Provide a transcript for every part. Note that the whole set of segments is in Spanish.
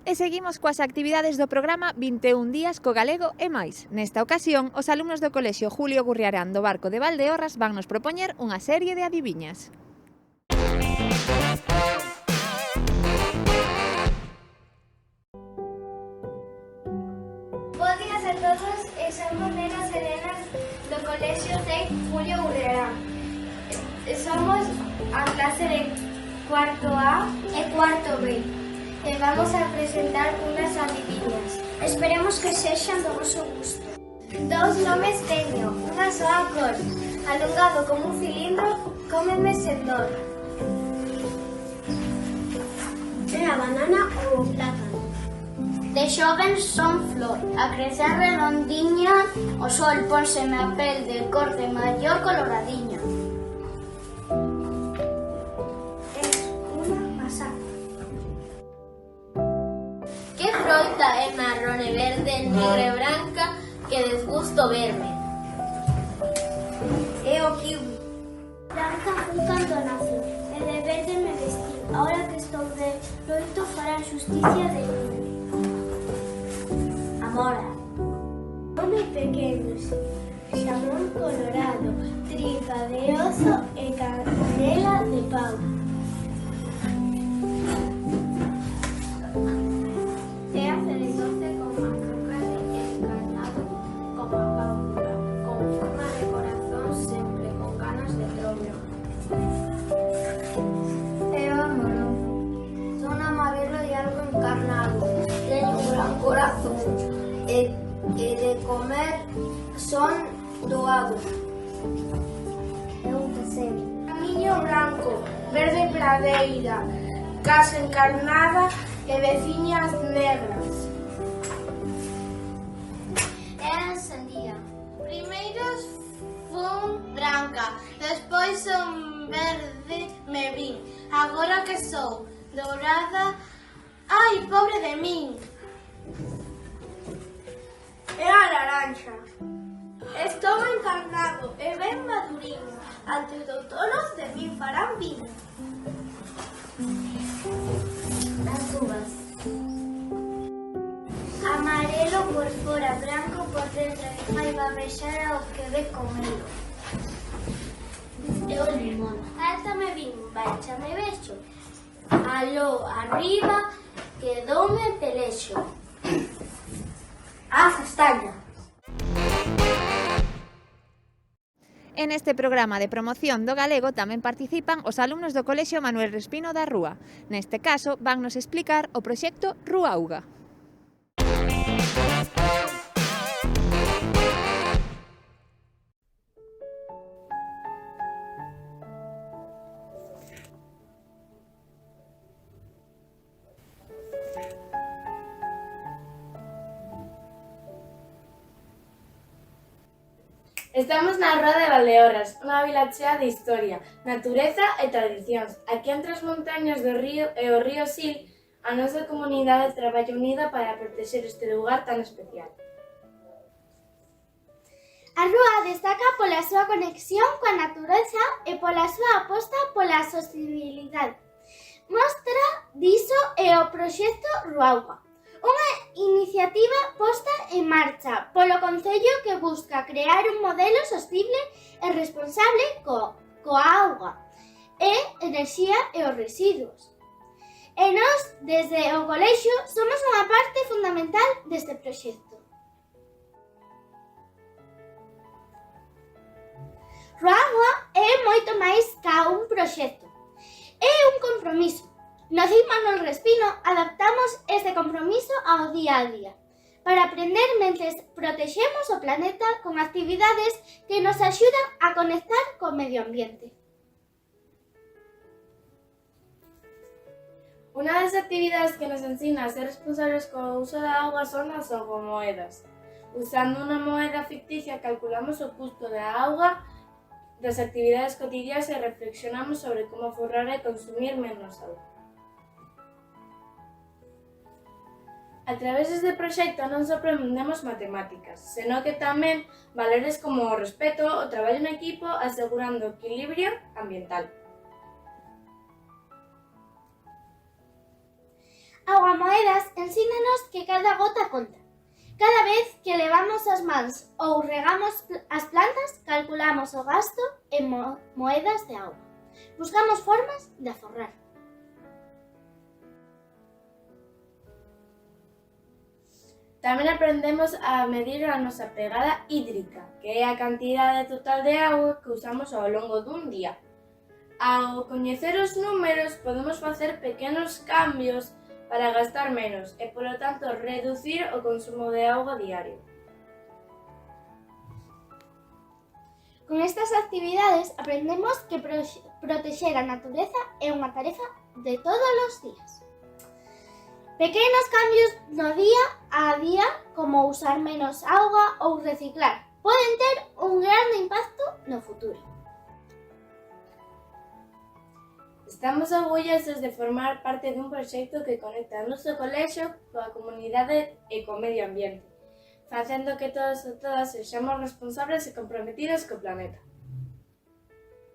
E seguimos coas actividades do programa 21 días co galego e máis. Nesta ocasión, os alumnos do Colexio Julio Gurriarán do Barco de Valdeorras van nos propoñer unha serie de adiviñas. Bos días a todos, somos nenas e nenas do Colexio de Julio Gurriarán. Somos a clase de cuarto A e cuarto B. E vamos a presentar unhas adiviñas. Esperemos que sexan do vosso gusto. Dous nomes teño, unha soa cor. Alongado como un cilindro, cómeme sen dor. É a banana ou o plátano. De xovens son flor, a crecer redondiña, o sol pónseme a pel de cor de maior coloradiña. É unha masaca. Que froita é marrón e verde, negra e branca, que desgusto verme? É o kiwi. Branca fui cando nací, e de verde me vestí. Ahora que estou de loito fará xusticia de mí. Amora. Come pequenos, xamón colorado, tripa de oso e canela de pau. É a cerezote con macaca de encarnado, como a paula, con forma de corazón sempre, con ganas de trollo. É o amorón. Son amarelo e algo encarnado, teño un gran corazón. E de comer son doados. É un pesebre. Camiño branco, verde pradeira, casa encarnada e veciñas negras. É a sandía. Primeiro fun branca, despois son verde me vin. Agora que sou dourada, ai, pobre de min. É a laranxa. Estou encarnado e ben maduriño. Ante os doutores de min farán viño. As uvas. Amarelo por fora, branco por dentro e fai babexar ao que ve comelo. É o limón. Áltame vin, baixame vexo. Aló arriba, quedoume pelexo. A castaña. En este programa de promoción do galego tamén participan os alumnos do Colexio Manuel Respino da Rúa. Neste caso, vannos explicar o proxecto Ruauga. Estamos na Rúa de Valdeorras, unha vila chea de historia, natureza e tradicións. Aquí entre as montañas do río e o río Sil, a nosa comunidade traballa unida para proteger este lugar tan especial. A rúa destaca pola súa conexión coa natureza e pola súa aposta pola sostenibilidade. Mostra diso é o proxecto Ruauga, unha iniciativa posta en marcha polo Concello que busca crear un modelo sostible e responsable coa auga e enerxía e os residuos. E nós, desde o Colexio, somos unha parte fundamental deste proxecto. Ruauga é moito máis ca un proxecto. É un compromiso. No CIC Manuel Respino adaptamos este compromiso ao día a día para aprender mentres protexemos o planeta con actividades que nos axudan a conectar co medio ambiente. Unha das actividades que nos ensina a ser responsables co uso da auga son as augomoedas. Usando unha moeda ficticia calculamos o custo da auga das actividades cotidianas e reflexionamos sobre como forrar e consumir menos auga. A través deste proxecto non só aprendemos matemáticas, senón que tamén valores como o respeto, o traballo en equipo, asegurando o equilibrio ambiental. A Augamoedas ensínanos que cada gota conta. Cada vez que levamos as mans ou regamos as plantas, calculamos o gasto en moedas de auga. Buscamos formas de aforrar. Tamén aprendemos a medir a nosa pegada hídrica, que é a cantidade total de auga que usamos ao longo dun día. Ao coñecer os números, podemos facer pequenos cambios para gastar menos e, polo tanto, reducir o consumo de auga diario. Con estas actividades aprendemos que protexer a natureza é unha tarefa de todos os días. Pequenos cambios no día a día, como usar menos auga ou reciclar, poden ter un grande impacto no futuro. Estamos orgullosos de formar parte dun proxecto que conecta o noso colexio coa comunidade e co medio ambiente, facendo que todos e todas sexamos responsables e comprometidos co planeta.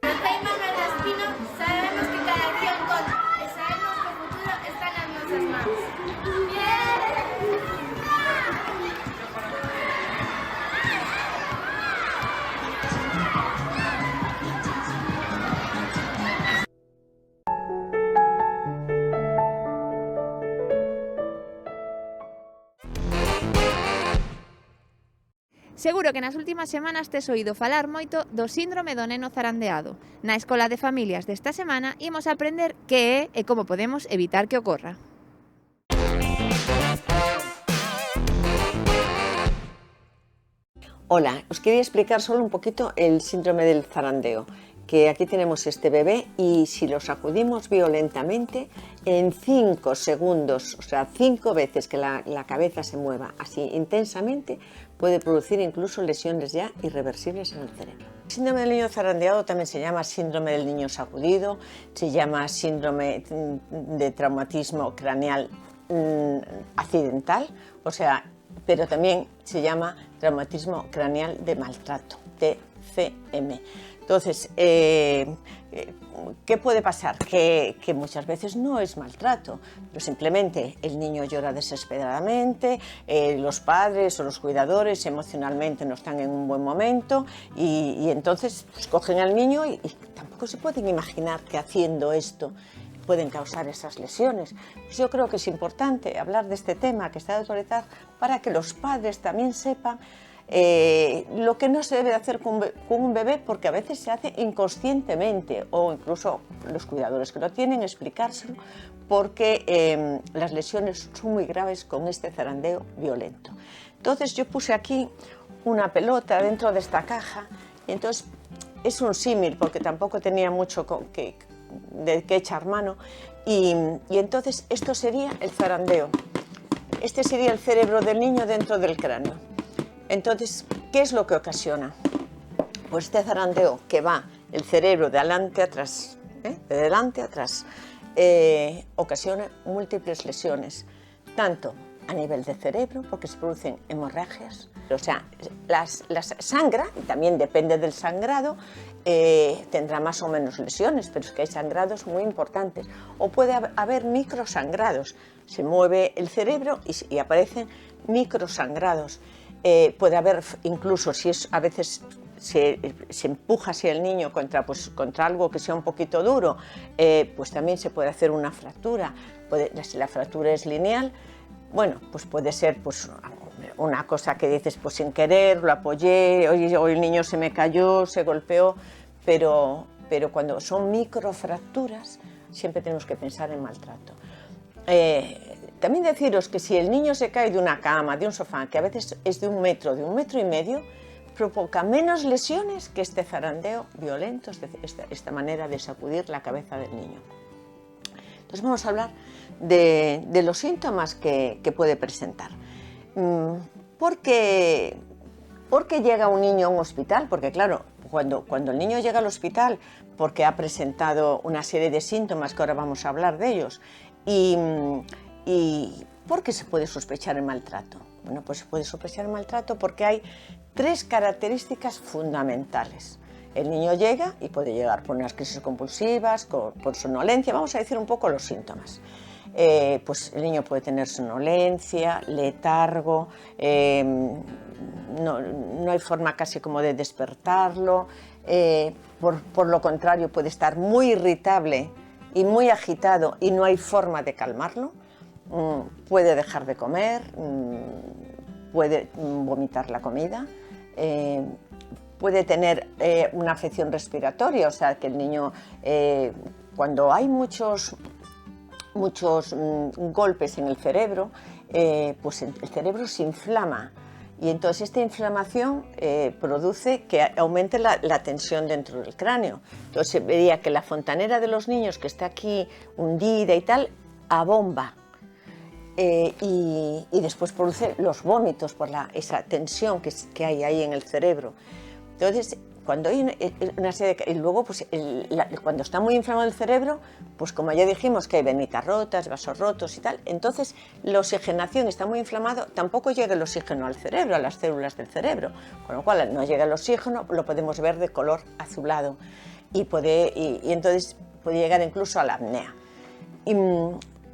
No Soy Manuel Espino, sabemos que cada acción conta e sabemos que o futuro está nas nosas mans. Seguro que nas últimas semanas tes oído falar moito do síndrome do neno zarandeado. Na Escola de Familias desta semana imos aprender que é e como podemos evitar que ocorra. Hola, os quería explicar solo un poquito el síndrome del zarandeo, que aquí tenemos este bebé y si lo sacudimos violentamente, en 5 segundos, o sea, 5 veces que la cabeza se mueva así intensamente, puede producir incluso lesiones ya irreversibles en el cerebro. El síndrome del niño zarandeado también se llama síndrome del niño sacudido, se llama síndrome de traumatismo craneal accidental, o sea, pero también se llama traumatismo craneal de maltrato, TCM. Entonces, ¿qué puede pasar? Que muchas veces no es maltrato, pero simplemente el niño llora desesperadamente, los padres o los cuidadores emocionalmente no están en un buen momento y entonces pues, cogen al niño y tampoco se pueden imaginar que haciendo esto pueden causar esas lesiones. Pues yo creo que es importante hablar de este tema que está de actualidad para que los padres también sepan lo que no se debe hacer con un bebé, porque a veces se hace inconscientemente, o incluso los cuidadores que lo tienen, explicárselo, porque las lesiones son muy graves con este zarandeo violento. Entonces yo puse aquí una pelota dentro de esta caja, y entonces es un símil, porque tampoco tenía mucho de qué echar mano, y entonces esto sería el zarandeo. Este sería el cerebro del niño dentro del cráneo. Entonces, ¿qué es lo que ocasiona? Pues este zarandeo que va el cerebro de adelante a atrás, de delante a atrás, ocasiona múltiples lesiones, tanto a nivel de cerebro, porque se producen hemorragias, o sea, las sangra, y también depende del sangrado, tendrá más o menos lesiones, pero es que hay sangrados muy importantes, o puede haber microsangrados, se mueve el cerebro y aparecen microsangrados. Puede haber incluso, si es a veces se empuja así el niño contra algo que sea un poquito duro, pues también se puede hacer una fractura. Si la fractura es lineal, bueno, pues puede ser pues, una cosa que dices pues sin querer, lo apoyé, hoy el niño se me cayó, se golpeó, pero cuando son microfracturas siempre tenemos que pensar en maltrato. También deciros que si el niño se cae de una cama, de un sofá, que a veces es de 1 metro, de 1,5 metros, provoca menos lesiones que este zarandeo violento, esta manera de sacudir la cabeza del niño. Entonces vamos a hablar de los síntomas que puede presentar. ¿Por qué llega un niño a un hospital? Porque claro, cuando el niño llega al hospital, porque ha presentado una serie de síntomas que ahora vamos a hablar de ellos, ¿y por qué se puede sospechar el maltrato? Bueno, pues se puede sospechar el maltrato porque hay 3 características fundamentales. El niño llega y puede llegar por unas crisis compulsivas, por somnolencia, vamos a decir un poco los síntomas. pues el niño puede tener somnolencia, letargo, no hay forma casi como de despertarlo, por lo contrario puede estar muy irritable y muy agitado y no hay forma de calmarlo, puede dejar de comer, puede vomitar la comida, puede tener una afección respiratoria, o sea que el niño, cuando hay muchos golpes en el cerebro, pues el cerebro se inflama y entonces esta inflamación produce que aumente la tensión dentro del cráneo. Entonces se vería que la fontanera de los niños que está aquí hundida y tal, abomba. Y después produce los vómitos por esa tensión que hay ahí en el cerebro. Entonces, cuando hay una serie de... Y luego, pues, cuando está muy inflamado el cerebro, pues como ya dijimos que hay venitas rotas, vasos rotos y tal, entonces la oxigenación está muy inflamado, tampoco llega el oxígeno al cerebro, a las células del cerebro, con lo cual no llega el oxígeno, lo podemos ver de color azulado y entonces puede llegar incluso a la apnea.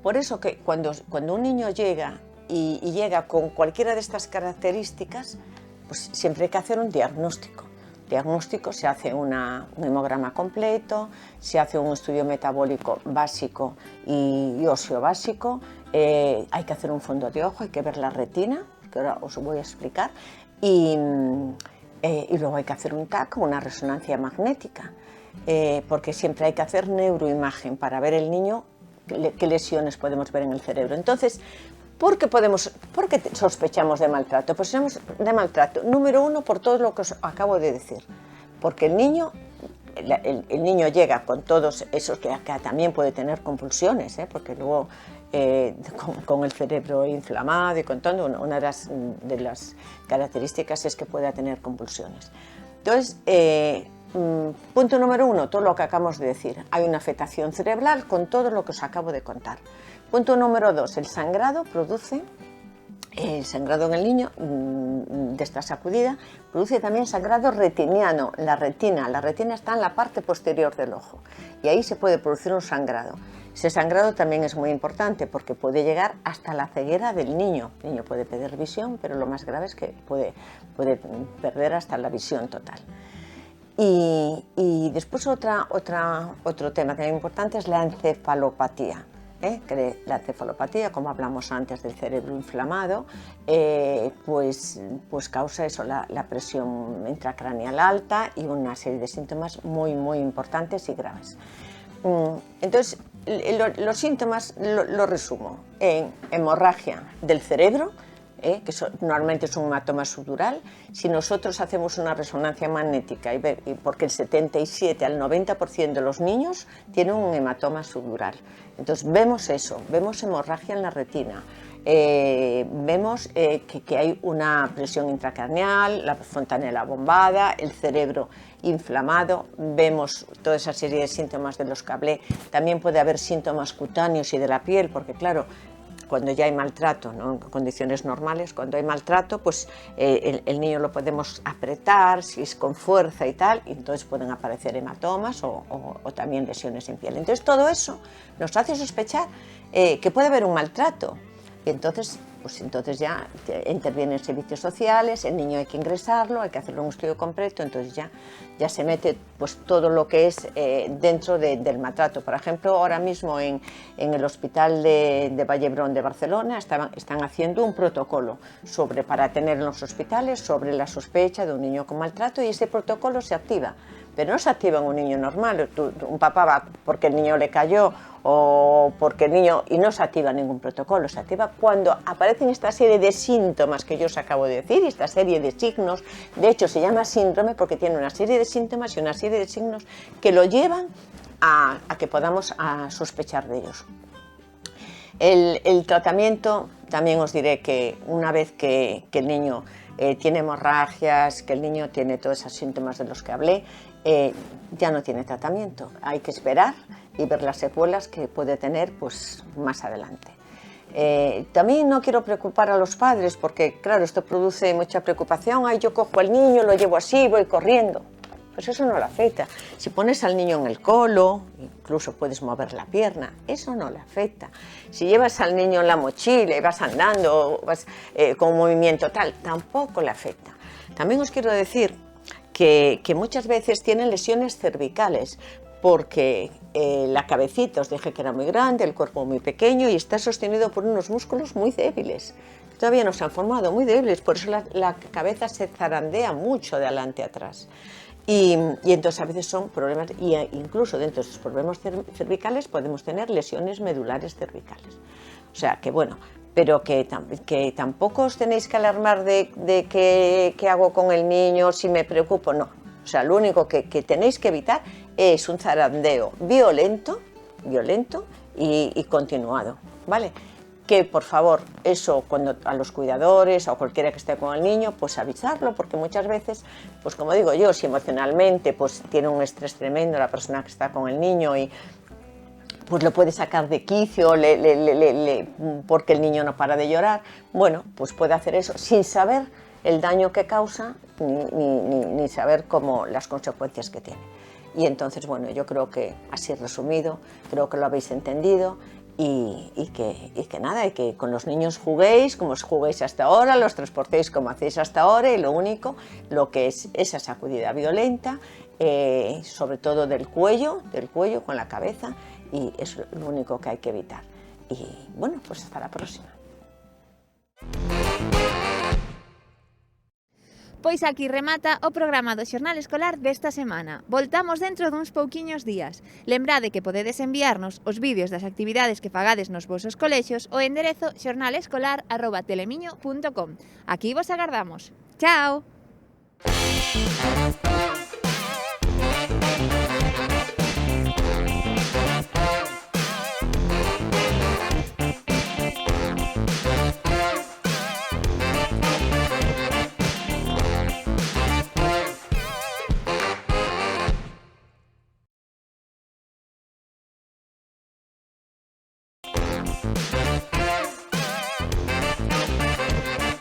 Por eso que cuando un niño llega y llega con cualquiera de estas características, pues siempre hay que hacer un diagnóstico. Se hace un hemograma completo, se hace un estudio metabólico básico y óseo básico, hay que hacer un fondo de ojo, hay que ver la retina, que ahora os voy a explicar, y luego hay que hacer un TAC, una resonancia magnética, porque siempre hay que hacer neuroimagen para ver el niño qué lesiones podemos ver en el cerebro. Entonces, ¿por qué sospechamos de maltrato? Pues sospechamos de maltrato, número uno, por todo lo que os acabo de decir. Porque el niño llega con todos esos, que también puede tener compulsiones, porque luego con el cerebro inflamado y con todo, una de las características es que pueda tener compulsiones. Entonces, punto número uno, todo lo que acabamos de decir. Hay una afectación cerebral con todo lo que os acabo de contar. Punto número dos, el sangrado en el niño de esta sacudida produce también sangrado retiniano. La retina está en la parte posterior del ojo y ahí se puede producir un sangrado. Ese sangrado también es muy importante porque puede llegar hasta la ceguera del niño. El niño puede perder visión, pero lo más grave es que puede perder hasta la visión total. Y después otro tema también importante es la encefalopatía. Que la encefalopatía, como hablamos antes del cerebro inflamado, pues causa eso, la presión intracraneal alta y una serie de síntomas muy importantes y graves. Entonces, los síntomas los resumo en hemorragia del cerebro, que normalmente es un hematoma subdural. Si nosotros hacemos una resonancia magnética, porque el 77 al 90% de los niños tienen un hematoma subdural, entonces vemos eso, vemos hemorragia en la retina, vemos que hay una presión intracraneal, la fontanela bombada, el cerebro inflamado, vemos toda esa serie de síntomas de los que hablé. También puede haber síntomas cutáneos y de la piel, porque claro, cuando ya hay maltrato, ¿no? En condiciones normales, cuando hay maltrato, pues el niño lo podemos apretar, si es con fuerza y tal, y entonces pueden aparecer hematomas o también lesiones en piel. Entonces todo eso nos hace sospechar que puede haber un maltrato. Y entonces ya intervienen servicios sociales, el niño hay que ingresarlo, hay que hacerle un estudio completo, entonces ya se mete pues todo lo que es dentro del maltrato. Por ejemplo, ahora mismo en el hospital de Vallebrón de Barcelona están haciendo un protocolo para tener en los hospitales sobre la sospecha de un niño con maltrato, y ese protocolo se activa. Pero no se activa en un niño normal. Un papá va porque el niño le cayó o porque el niño... Y no se activa ningún protocolo, se activa cuando aparecen esta serie de síntomas que yo os acabo de decir, esta serie de signos. De hecho, se llama síndrome porque tiene una serie de síntomas y una serie de signos que lo llevan a que podamos sospechar de ellos. El tratamiento, también os diré que una vez que el niño tiene hemorragias, que el niño tiene todos esos síntomas de los que hablé, ya no tiene tratamiento. Hay que esperar y ver las secuelas que puede tener pues, más adelante. También no quiero preocupar a los padres porque, claro, esto produce mucha preocupación. Ay, yo cojo al niño, lo llevo así, voy corriendo. pues eso no le afecta. Si pones al niño en el colo, incluso puedes mover la pierna, eso no le afecta. Si llevas al niño en la mochila y vas andando, vas con un movimiento tal, tampoco le afecta. También os quiero decir que muchas veces tienen lesiones cervicales, porque la cabecita, os dije que era muy grande, el cuerpo muy pequeño y está sostenido por unos músculos muy débiles. Todavía no se han formado, muy débiles, por eso la cabeza se zarandea mucho de adelante a atrás. Y entonces a veces son problemas, y incluso dentro de esos problemas cervicales podemos tener lesiones medulares cervicales. O sea que bueno, pero que tampoco os tenéis que alarmar de qué hago con el niño, si me preocupo, no. O sea, lo único que tenéis que evitar es un zarandeo violento y continuado, ¿vale? Que por favor, eso cuando a los cuidadores o cualquiera que esté con el niño, pues avisarlo, porque muchas veces, pues como digo yo, si emocionalmente pues tiene un estrés tremendo la persona que está con el niño y pues lo puede sacar de quicio porque el niño no para de llorar, bueno, pues puede hacer eso sin saber el daño que causa ni saber cómo las consecuencias que tiene. Y entonces, bueno, yo creo que así resumido, creo que lo habéis entendido. Y que nada, y que con los niños juguéis como os juguéis hasta ahora, los transportéis como hacéis hasta ahora, y lo único, lo que es esa sacudida violenta, sobre todo del cuello con la cabeza, y eso es lo único que hay que evitar. Y bueno, pues hasta la próxima. Pois aquí remata o programa do Xornal Escolar desta semana. Voltamos dentro duns pouquiños días. Lembrade que podedes enviarnos os vídeos das actividades que fagades nos vosos colexios ao enderezo xornalescolar@telemiño.com. Aquí vos agardamos. Chao!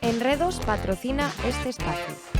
Enredos patrocina este espacio.